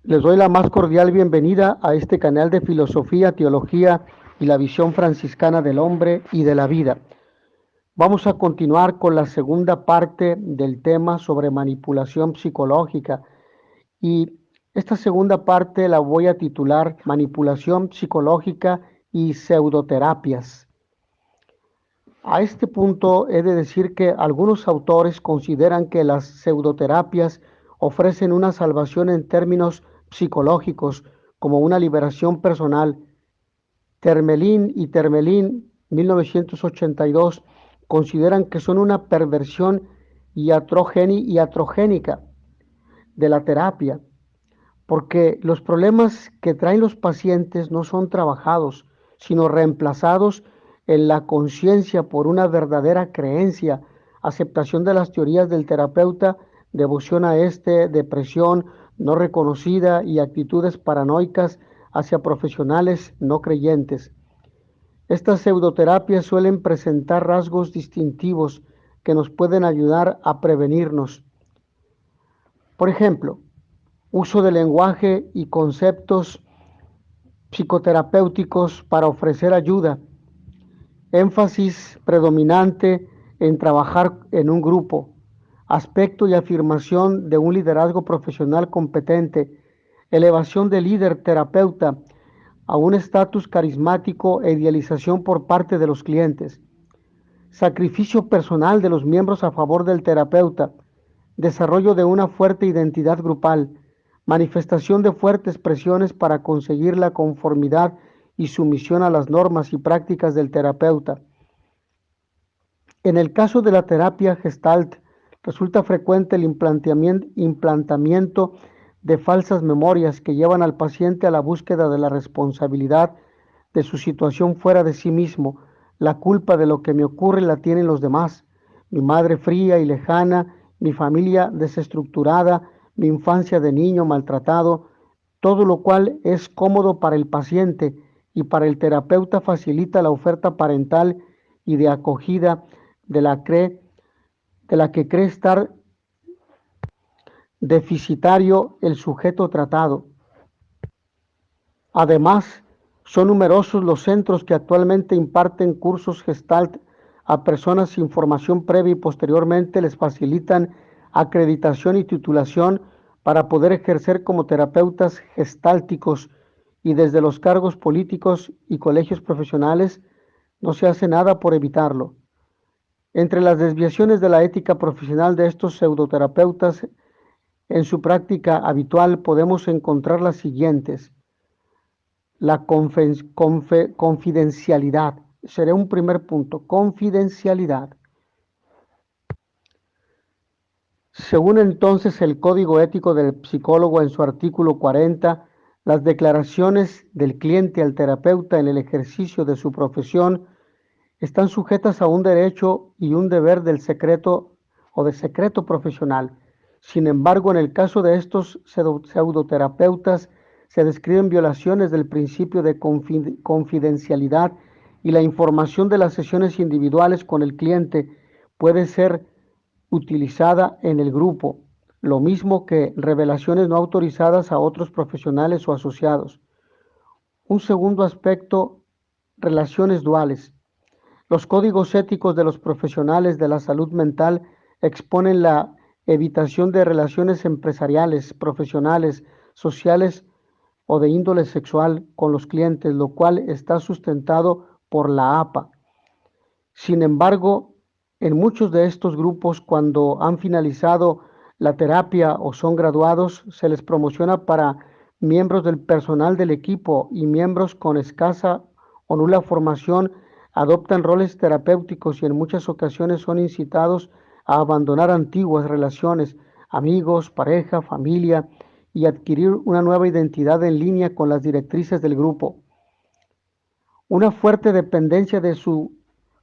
Les doy la más cordial bienvenida a este canal de filosofía, teología y la visión franciscana del hombre y de la vida. Vamos a continuar con la segunda parte del tema sobre manipulación psicológica y esta segunda parte la voy a titular Manipulación psicológica y pseudoterapias. A este punto he de decir que algunos autores consideran que las pseudoterapias ofrecen una salvación en términos psicológicos, como una liberación personal. Termelín, 1982, consideran que son una perversión iatrogénica de la terapia, porque los problemas que traen los pacientes no son trabajados, sino reemplazados en la conciencia por una verdadera creencia, aceptación de las teorías del terapeuta, devoción a este, depresión no reconocida y actitudes paranoicas hacia profesionales no creyentes. Estas pseudoterapias suelen presentar rasgos distintivos que nos pueden ayudar a prevenirnos. Por ejemplo, uso de lenguaje y conceptos psicoterapéuticos para ofrecer ayuda, énfasis predominante en trabajar en un grupo, aspecto y afirmación de un liderazgo profesional competente, elevación del líder terapeuta a un estatus carismático e idealización por parte de los clientes, sacrificio personal de los miembros a favor del terapeuta, desarrollo de una fuerte identidad grupal, manifestación de fuertes presiones para conseguir la conformidad y sumisión a las normas y prácticas del terapeuta. En el caso de la terapia Gestalt, resulta frecuente el implantamiento de falsas memorias que llevan al paciente a la búsqueda de la responsabilidad de su situación fuera de sí mismo. La culpa de lo que me ocurre la tienen los demás. Mi madre fría y lejana, mi familia desestructurada, mi infancia de niño maltratado, todo lo cual es cómodo para el paciente y para el terapeuta facilita la oferta parental y de acogida de la que cree estar deficitario el sujeto tratado. Además, son numerosos los centros que actualmente imparten cursos Gestalt a personas sin formación previa y posteriormente les facilitan acreditación y titulación para poder ejercer como terapeutas gestálticos, y desde los cargos políticos y colegios profesionales no se hace nada por evitarlo. Entre las desviaciones de la ética profesional de estos pseudoterapeutas en su práctica habitual podemos encontrar las siguientes. La confidencialidad. Será un primer punto. Confidencialidad. Según entonces el Código Ético del Psicólogo en su artículo 40, las declaraciones del cliente al terapeuta en el ejercicio de su profesión están sujetas a un derecho y un deber del secreto o de secreto profesional. Sin embargo, en el caso de estos pseudoterapeutas se describen violaciones del principio de confidencialidad y la información de las sesiones individuales con el cliente puede ser utilizada en el grupo, lo mismo que revelaciones no autorizadas a otros profesionales o asociados. Un segundo aspecto, relaciones duales. Los códigos éticos de los profesionales de la salud mental exponen la evitación de relaciones empresariales, profesionales, sociales o de índole sexual con los clientes, lo cual está sustentado por la APA. Sin embargo, en muchos de estos grupos, cuando han finalizado la terapia o son graduados, se les promociona para miembros del personal del equipo y miembros con escasa o nula formación adoptan roles terapéuticos y en muchas ocasiones son incitados a abandonar antiguas relaciones, amigos, pareja, familia y adquirir una nueva identidad en línea con las directrices del grupo. Una fuerte dependencia de su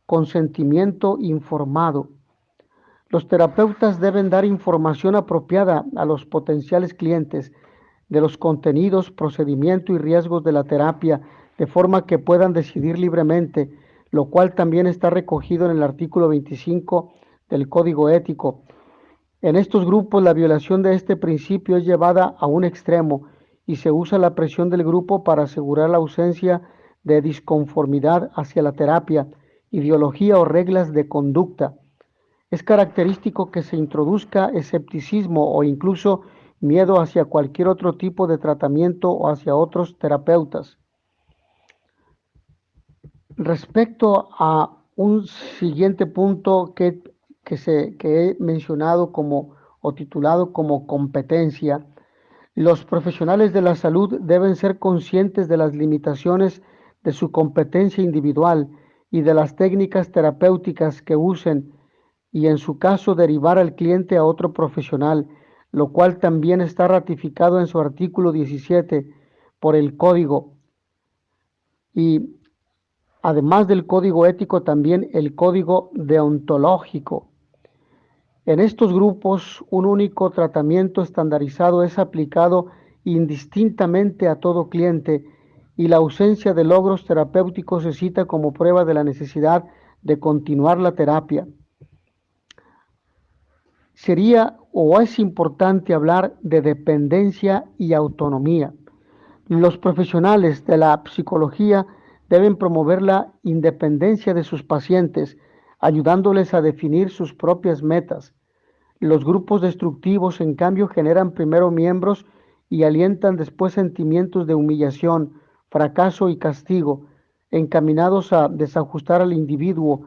consentimiento informado. Los terapeutas deben dar información apropiada a los potenciales clientes de los contenidos, procedimiento y riesgos de la terapia, de forma que puedan decidir libremente, lo cual también está recogido en el artículo 25 del Código Ético. En estos grupos la violación de este principio es llevada a un extremo y se usa la presión del grupo para asegurar la ausencia de disconformidad hacia la terapia, ideología o reglas de conducta. Es característico que se introduzca escepticismo o incluso miedo hacia cualquier otro tipo de tratamiento o hacia otros terapeutas. Respecto a un siguiente punto que he mencionado como o titulado como competencia, los profesionales de la salud deben ser conscientes de las limitaciones de su competencia individual y de las técnicas terapéuticas que usen y en su caso derivar al cliente a otro profesional, lo cual también está ratificado en su artículo 17 por el código y además del código ético también el código deontológico. En estos grupos, un único tratamiento estandarizado es aplicado indistintamente a todo cliente y la ausencia de logros terapéuticos se cita como prueba de la necesidad de continuar la terapia. Sería o es importante hablar de dependencia y autonomía. Los profesionales de la psicología deben promover la independencia de sus pacientes, ayudándoles a definir sus propias metas. Los grupos destructivos, en cambio, generan primero miembros y alientan después sentimientos de humillación, fracaso y castigo, encaminados a desajustar al individuo,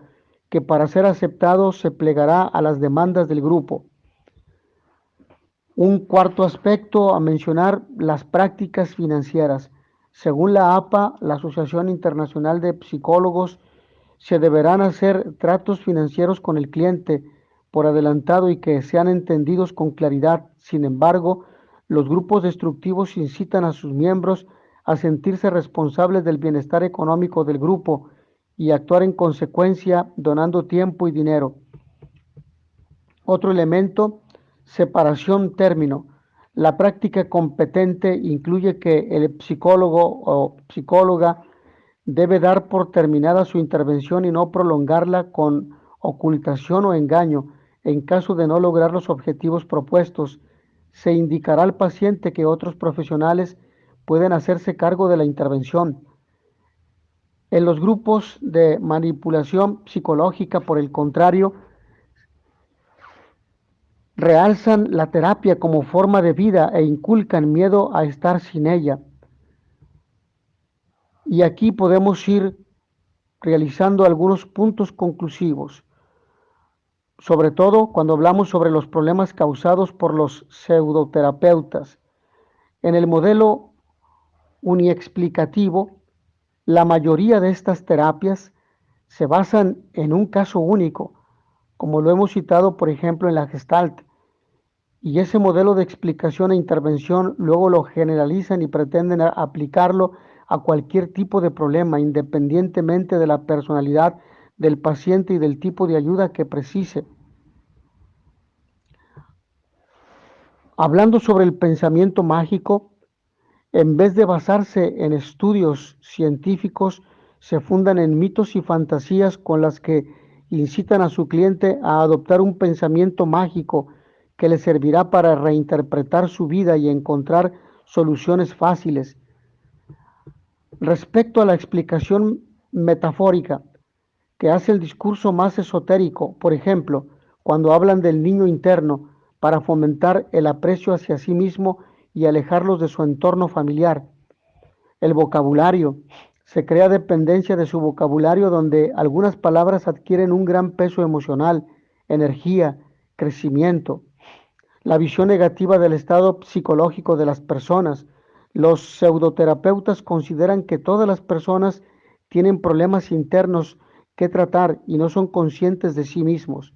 que para ser aceptado se plegará a las demandas del grupo. Un cuarto aspecto a mencionar, las prácticas financieras. Según la APA, la Asociación Internacional de Psicólogos, se deberán hacer tratos financieros con el cliente por adelantado y que sean entendidos con claridad. Sin embargo, los grupos destructivos incitan a sus miembros a sentirse responsables del bienestar económico del grupo y actuar en consecuencia donando tiempo y dinero. Otro elemento, separación término. La práctica competente incluye que el psicólogo o psicóloga debe dar por terminada su intervención y no prolongarla con ocultación o engaño. En caso de no lograr los objetivos propuestos, se indicará al paciente que otros profesionales pueden hacerse cargo de la intervención. En los grupos de manipulación psicológica, por el contrario, realzan la terapia como forma de vida e inculcan miedo a estar sin ella. Y aquí podemos ir realizando algunos puntos conclusivos, sobre todo cuando hablamos sobre los problemas causados por los pseudoterapeutas. En el modelo uniexplicativo, la mayoría de estas terapias se basan en un caso único, como lo hemos citado, por ejemplo, en la Gestalt, y ese modelo de explicación e intervención luego lo generalizan y pretenden aplicarlo a cualquier tipo de problema, independientemente de la personalidad del paciente y del tipo de ayuda que precise. Hablando sobre el pensamiento mágico, en vez de basarse en estudios científicos, se fundan en mitos y fantasías con las que incitan a su cliente a adoptar un pensamiento mágico que le servirá para reinterpretar su vida y encontrar soluciones fáciles. Respecto a la explicación metafórica que hace el discurso más esotérico, por ejemplo, cuando hablan del niño interno para fomentar el aprecio hacia sí mismo y alejarlos de su entorno familiar. El vocabulario. Se crea dependencia de su vocabulario donde algunas palabras adquieren un gran peso emocional, energía, crecimiento. La visión negativa del estado psicológico de las personas. Los pseudoterapeutas consideran que todas las personas tienen problemas internos que tratar y no son conscientes de sí mismos.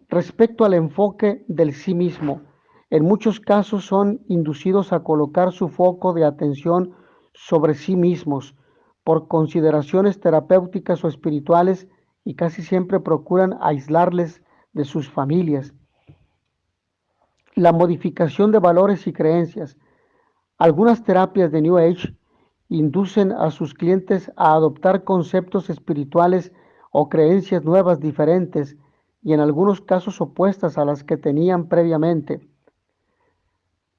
Respecto al enfoque del sí mismo, en muchos casos son inducidos a colocar su foco de atención sobre sí mismos por consideraciones terapéuticas o espirituales y casi siempre procuran aislarles de sus familias. La modificación de valores y creencias. Algunas terapias de New Age inducen a sus clientes a adoptar conceptos espirituales o creencias nuevas diferentes y en algunos casos opuestas a las que tenían previamente.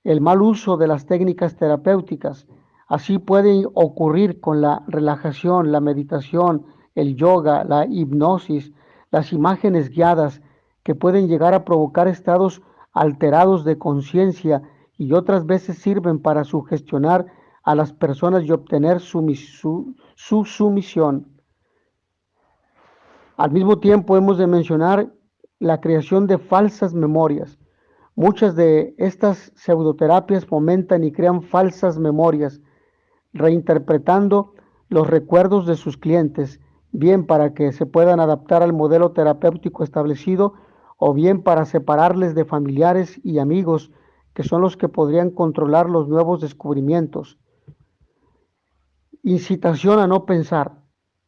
el mal uso de las técnicas terapéuticas. Así puede ocurrir con la relajación, la meditación, el yoga, la hipnosis, las imágenes guiadas que pueden llegar a provocar estados alterados de conciencia y otras veces sirven para sugestionar a las personas y obtener su sumisión. Al mismo tiempo hemos de mencionar la creación de falsas memorias. Muchas de estas pseudoterapias fomentan y crean falsas memorias, reinterpretando los recuerdos de sus clientes, bien para que se puedan adaptar al modelo terapéutico establecido o bien para separarles de familiares y amigos que son los que podrían controlar los nuevos descubrimientos. Incitación a no pensar.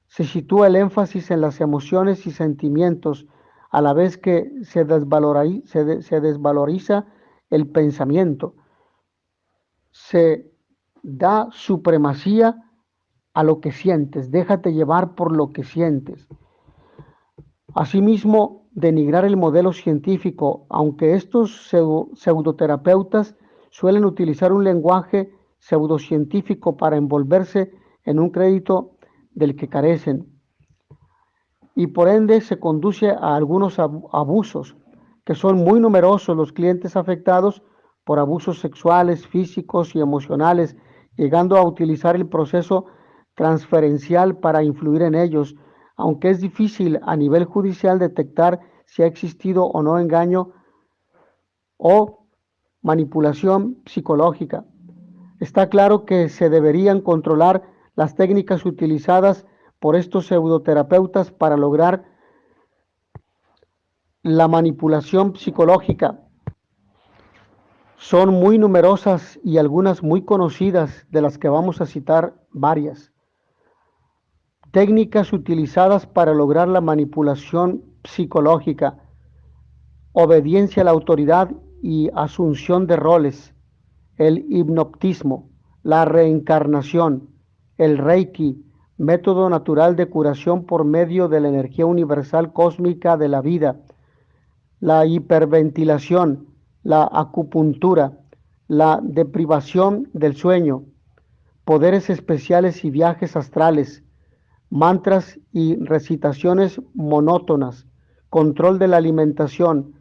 Se sitúa el énfasis en las emociones y sentimientos, a la vez que se desvaloriza el pensamiento. Se da supremacía a lo que sientes, déjate llevar por lo que sientes. Asimismo, denigrar el modelo científico, aunque estos pseudoterapeutas suelen utilizar un lenguaje pseudocientífico para envolverse en un crédito del que carecen, y por ende se conduce a algunos abusos, que son muy numerosos los clientes afectados por abusos sexuales, físicos y emocionales, llegando a utilizar el proceso transferencial para influir en ellos, aunque es difícil a nivel judicial detectar si ha existido o no engaño o manipulación psicológica. Está claro que se deberían controlar las técnicas utilizadas por estos pseudoterapeutas para lograr la manipulación psicológica. Son muy numerosas y algunas muy conocidas, de las que vamos a citar varias. Técnicas utilizadas para lograr la manipulación psicológica: obediencia a la autoridad y asunción de roles, el hipnotismo, la reencarnación, el reiki, método natural de curación por medio de la energía universal cósmica de la vida, la hiperventilación, la acupuntura, la deprivación del sueño, poderes especiales y viajes astrales, mantras y recitaciones monótonas, control de la alimentación,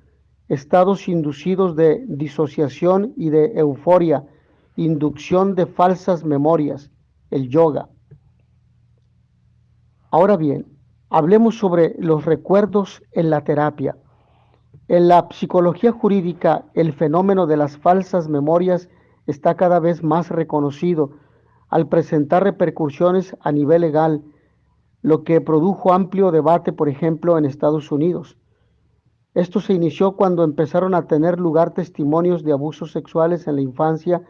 estados inducidos de disociación y de euforia, inducción de falsas memorias, el yoga. Ahora bien, hablemos sobre los recuerdos en la terapia. En la psicología jurídica, el fenómeno de las falsas memorias está cada vez más reconocido al presentar repercusiones a nivel legal, lo que produjo amplio debate, por ejemplo, en Estados Unidos. Esto se inició cuando empezaron a tener lugar testimonios de abusos sexuales en la infancia,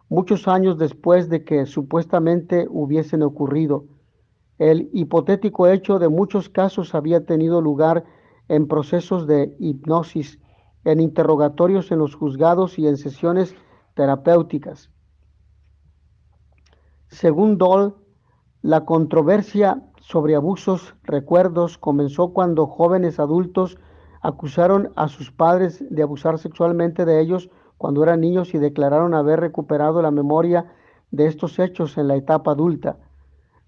muchos años después de que supuestamente hubiesen ocurrido. El hipotético hecho de muchos casos había tenido lugar en procesos de hipnosis, en interrogatorios en los juzgados y en sesiones terapéuticas. Según Doll, la controversia sobre abusos recuerdos comenzó cuando jóvenes adultos acusaron a sus padres de abusar sexualmente de ellos cuando eran niños y declararon haber recuperado la memoria de estos hechos en la etapa adulta.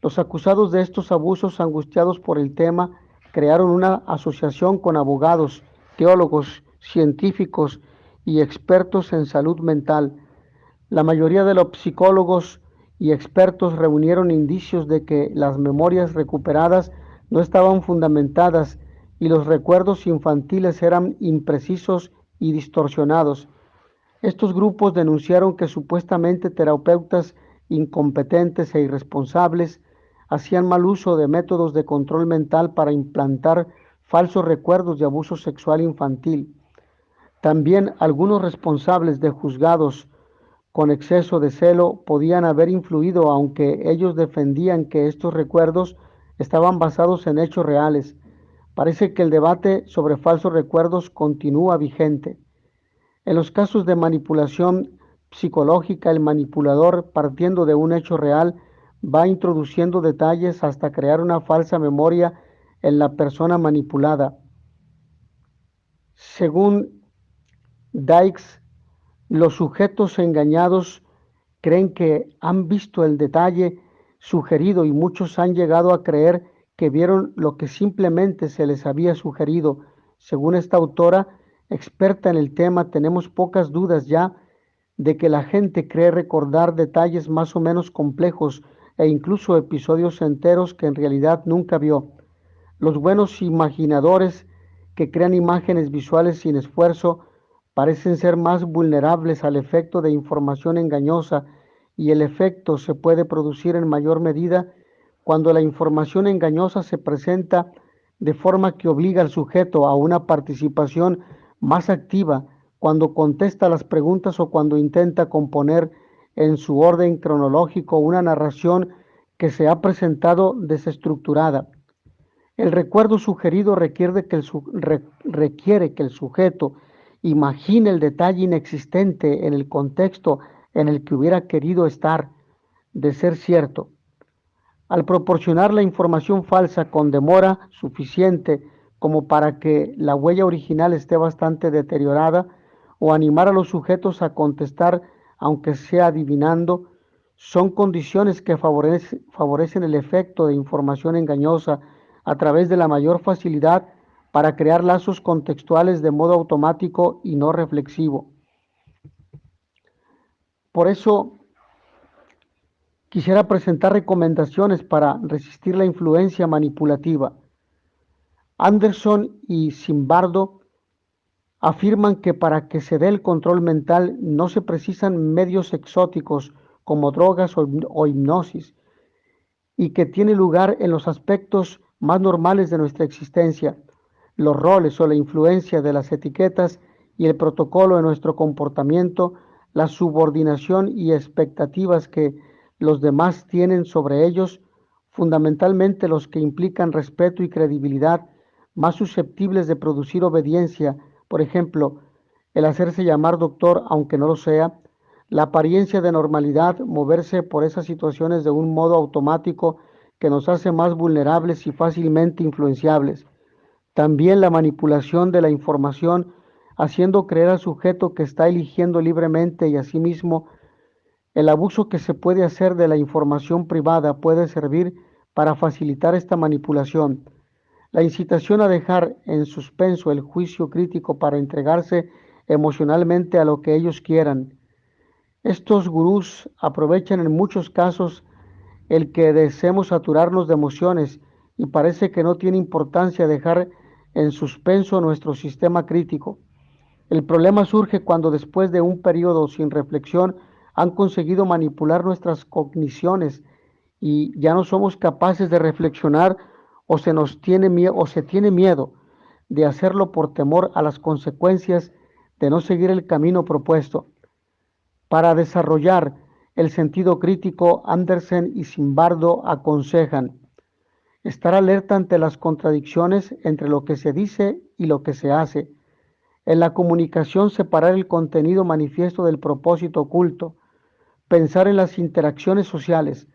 Los acusados de estos abusos, angustiados por el tema, crearon una asociación con abogados, teólogos, científicos y expertos en salud mental. La mayoría de los psicólogos y expertos reunieron indicios de que las memorias recuperadas no estaban fundamentadas y los recuerdos infantiles eran imprecisos y distorsionados. Estos grupos denunciaron que supuestamente terapeutas incompetentes e irresponsables hacían mal uso de métodos de control mental para implantar falsos recuerdos de abuso sexual infantil. También algunos responsables de juzgados con exceso de celo podían haber influido, aunque ellos defendían que estos recuerdos estaban basados en hechos reales. Parece que el debate sobre falsos recuerdos continúa vigente. En los casos de manipulación psicológica, el manipulador, partiendo de un hecho real, va introduciendo detalles hasta crear una falsa memoria en la persona manipulada. Según Dykes, Los sujetos engañados creen que han visto el detalle sugerido y muchos han llegado a creer que vieron lo que simplemente se les había sugerido. Según esta autora, experta en el tema, tenemos pocas dudas ya de que la gente cree recordar detalles más o menos complejos e incluso episodios enteros que en realidad nunca vio. Los buenos imaginadores que crean imágenes visuales sin esfuerzo parecen ser más vulnerables al efecto de información engañosa, y el efecto se puede producir en mayor medida cuando la información engañosa se presenta de forma que obliga al sujeto a una participación más activa, cuando contesta las preguntas o cuando intenta componer en su orden cronológico una narración que se ha presentado desestructurada. El recuerdo sugerido requiere que el sujeto imagine el detalle inexistente en el contexto en el que hubiera querido estar, de ser cierto. Al proporcionar la información falsa con demora suficiente como para que la huella original esté bastante deteriorada, o animar a los sujetos a contestar aunque sea adivinando, son condiciones que favorecen el efecto de información engañosa a través de la mayor facilidad para crear lazos contextuales de modo automático y no reflexivo. Por eso, quisiera presentar recomendaciones para resistir la influencia manipulativa. Anderson y Zimbardo afirman que para que se dé el control mental no se precisan medios exóticos como drogas o hipnosis, y que tiene lugar en los aspectos más normales de nuestra existencia, los roles o la influencia de las etiquetas y el protocolo de nuestro comportamiento, la subordinación y expectativas que los demás tienen sobre ellos, fundamentalmente los que implican respeto y credibilidad, más susceptibles de producir obediencia, por ejemplo, el hacerse llamar doctor aunque no lo sea, la apariencia de normalidad, moverse por esas situaciones de un modo automático que nos hace más vulnerables y fácilmente influenciables. También la manipulación de la información, haciendo creer al sujeto que está eligiendo libremente y asimismo el abuso que se puede hacer de la información privada puede servir para facilitar esta manipulación. La incitación a dejar en suspenso el juicio crítico para entregarse emocionalmente a lo que ellos quieran. Estos gurús aprovechan en muchos casos el que deseemos saturarnos de emociones, y parece que no tiene importancia dejar en suspenso nuestro sistema crítico. El problema surge cuando después de un periodo sin reflexión han conseguido manipular nuestras cogniciones y ya no somos capaces de reflexionar, o se tiene miedo de hacerlo por temor a las consecuencias de no seguir el camino propuesto. Para desarrollar el sentido crítico, Anderson y Zimbardo aconsejan estar alerta ante las contradicciones entre lo que se dice y lo que se hace. En la comunicación, separar el contenido manifiesto del propósito oculto. Pensar en las interacciones sociales.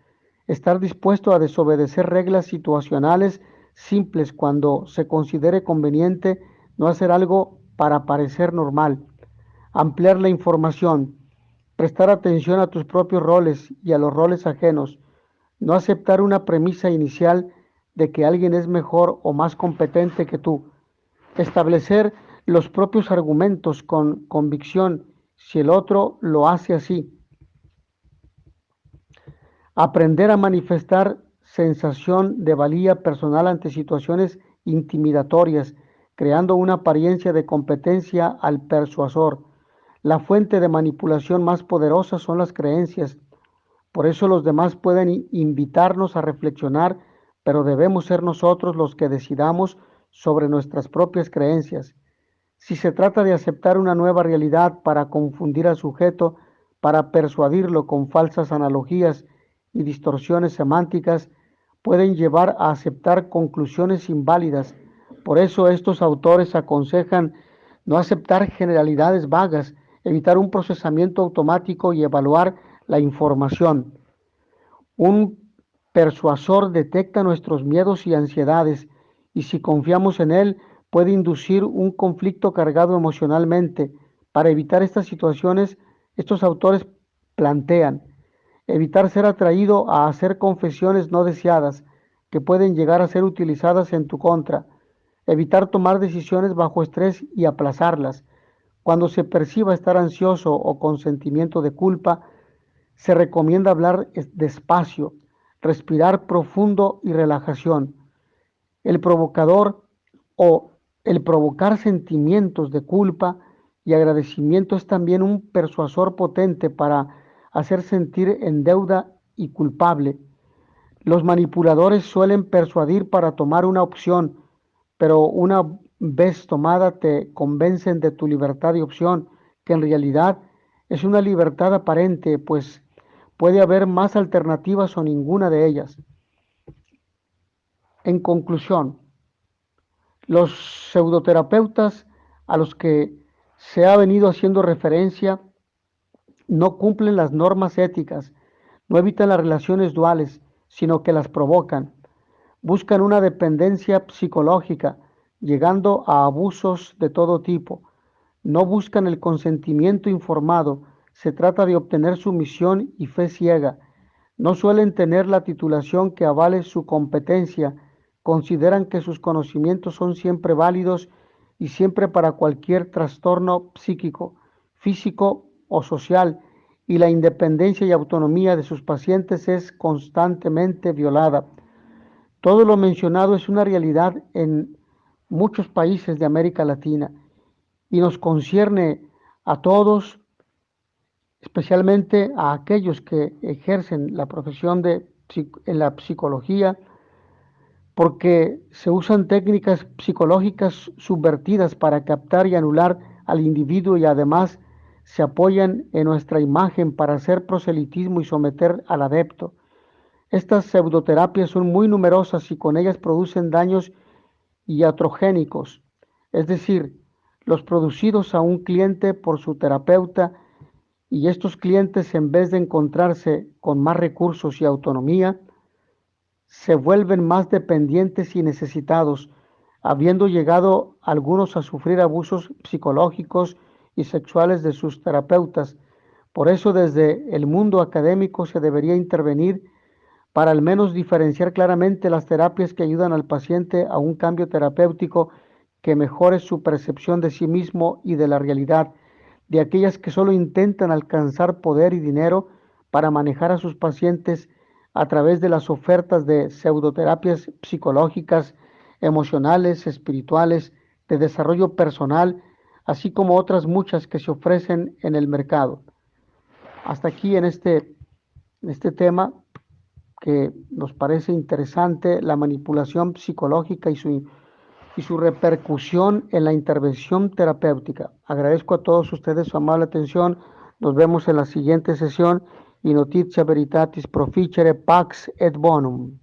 Estar dispuesto a desobedecer reglas situacionales simples cuando se considere conveniente, no hacer algo para parecer normal. Ampliar la información. Prestar atención a tus propios roles y a los roles ajenos. No aceptar una premisa inicial de que alguien es mejor o más competente que tú. Establecer los propios argumentos con convicción si el otro lo hace así. Aprender a manifestar sensación de valía personal ante situaciones intimidatorias, creando una apariencia de competencia al persuasor. La fuente de manipulación más poderosa son las creencias. Por eso los demás pueden invitarnos a reflexionar, pero debemos ser nosotros los que decidamos sobre nuestras propias creencias. Si se trata de aceptar una nueva realidad para confundir al sujeto, para persuadirlo con falsas analogías y distorsiones semánticas, pueden llevar a aceptar conclusiones inválidas. Por eso estos autores aconsejan no aceptar generalidades vagas, evitar un procesamiento automático y evaluar la información. Un persuasor detecta nuestros miedos y ansiedades, y si confiamos en él, puede inducir un conflicto cargado emocionalmente. Para evitar estas situaciones, Estos autores plantean evitar ser atraído a hacer confesiones no deseadas que pueden llegar a ser utilizadas en tu contra, evitar tomar decisiones bajo estrés y aplazarlas. Cuando se perciba estar ansioso o con sentimiento de culpa, se recomienda hablar despacio, respirar profundo y relajación. El provocador o el provocar sentimientos de culpa y agradecimiento es también un persuasor potente para hacer sentir en deuda y culpable. Los manipuladores suelen persuadir para tomar una opción, pero una vez tomada te convencen de tu libertad de opción, que en realidad es una libertad aparente, pues puede haber más alternativas o ninguna de ellas. En conclusión, los pseudoterapeutas a los que se ha venido haciendo referencia no cumplen las normas éticas, no evitan las relaciones duales, sino que las provocan. Buscan una dependencia psicológica, llegando a abusos de todo tipo. No buscan el consentimiento informado, se trata de obtener sumisión y fe ciega. No suelen tener la titulación que avale su competencia, consideran que sus conocimientos son siempre válidos y siempre para cualquier trastorno psíquico, físico o social, y la independencia y autonomía de sus pacientes es constantemente violada. Todo lo mencionado es una realidad en muchos países de América Latina y nos concierne a todos, especialmente a aquellos que ejercen la profesión en la psicología, porque se usan técnicas psicológicas subvertidas para captar y anular al individuo y además se apoyan en nuestra imagen para hacer proselitismo y someter al adepto. Estas pseudoterapias son muy numerosas y con ellas producen daños iatrogénicos, es decir, los producidos a un cliente por su terapeuta, y estos clientes, en vez de encontrarse con más recursos y autonomía, se vuelven más dependientes y necesitados, habiendo llegado algunos a sufrir abusos psicológicos y sexuales de sus terapeutas. Por eso desde el mundo académico se debería intervenir para al menos diferenciar claramente las terapias que ayudan al paciente a un cambio terapéutico que mejore su percepción de sí mismo y de la realidad, de aquellas que solo intentan alcanzar poder y dinero para manejar a sus pacientes a través de las ofertas de pseudoterapias psicológicas, emocionales, espirituales, de desarrollo personal, así como otras muchas que se ofrecen en el mercado. Hasta aquí en este tema que nos parece interesante, la manipulación psicológica y su repercusión en la intervención terapéutica. Agradezco a todos ustedes su amable atención. Nos vemos en la siguiente sesión y notitia veritatis proficere pax et bonum.